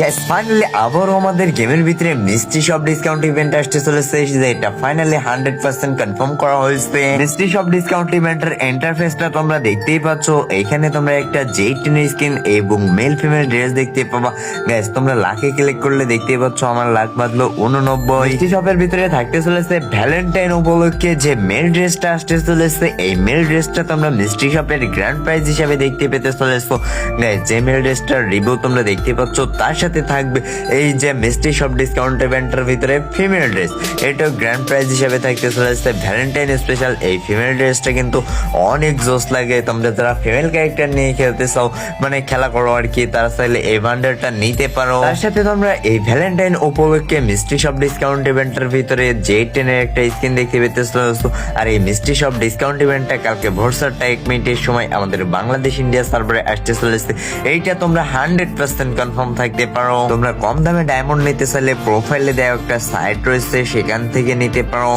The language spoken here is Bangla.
গাইস ফাইনালি আবারও আমাদের গেমের ভিতরে মিস্ট্রি শপ ডিসকাউন্ট ইভেন্ট আসতে চলেছে, যেটা ফাইনালি 100% কনফার্ম করা হয়েছে। মিস্ট্রি শপ ডিসকাউন্ট ইভেন্টের ইন্টারফেসটা তোমরা দেখতেই পাচ্ছ। এখানে তোমরা একটা জেইটিন স্কিন এবং মেল ফিমেল ড্রেস দেখতে পাবা। গাইস তোমরা লাখে ক্লিক করলে দেখতেই পাচ্ছ আমার লাখ বাদলো 89। মিস্ট্রি শপের ভিতরে থাকতে চলেছে ভ্যালেন্টাইন উপলক্ষে যে মেল ড্রেসটা আসতে চলেছে। এই মেল ড্রেসটা তোমরা মিস্ট্রি শপের গ্র্যান্ড প্রাইজ হিসাবে দেখতে পেতে চলেছো। গাইস যে মেল ড্রেসটার রিভিউ তোমরা দেখতে পাচ্ছ, তার সাথে থাকবে এই যে মিস্ট্রি শপ ডিসকাউন্ট ইভেন্টের ভিতরে ফিমেল ড্রেস। এটা গ্র্যান্ড প্রাইজ হিসেবে থাকতে চলেছে ভ্যালেন্টাইন স্পেশাল। এই ফিমেল ড্রেসটা কিন্তু অনেক জোস লাগে। তোমরা যারা ফিমেল ক্যারেক্টার নিয়ে খেলতে চাও, মানে খেলা করো আর কি, তারা চাইলে এই বান্ডেলটা নিতে পারো। তার সাথে তোমরা এই ভ্যালেন্টাইন উপলক্ষে মিস্ট্রি শপ ডিসকাউন্ট ইভেন্টের ভিতরে জেইটেনের একটা স্কিন দেখতে পেতে চলেছো। আর এই মিস্ট্রি শপ ডিসকাউন্ট ইভেন্টটা কালকে ভোর 1:01 সময় আমাদের বাংলাদেশ ইন্ডিয়া সার্ভারে আসতে চলেছে। এইটা তোমরা 100% কনফার্ম থাকতে পারো। তোমরা কম দামে ডায়মন্ড নিতে চাইলে প্রোফাইলে দেওয়া একটা সাইট রয়েছে, সেখান থেকে নিতে পারো।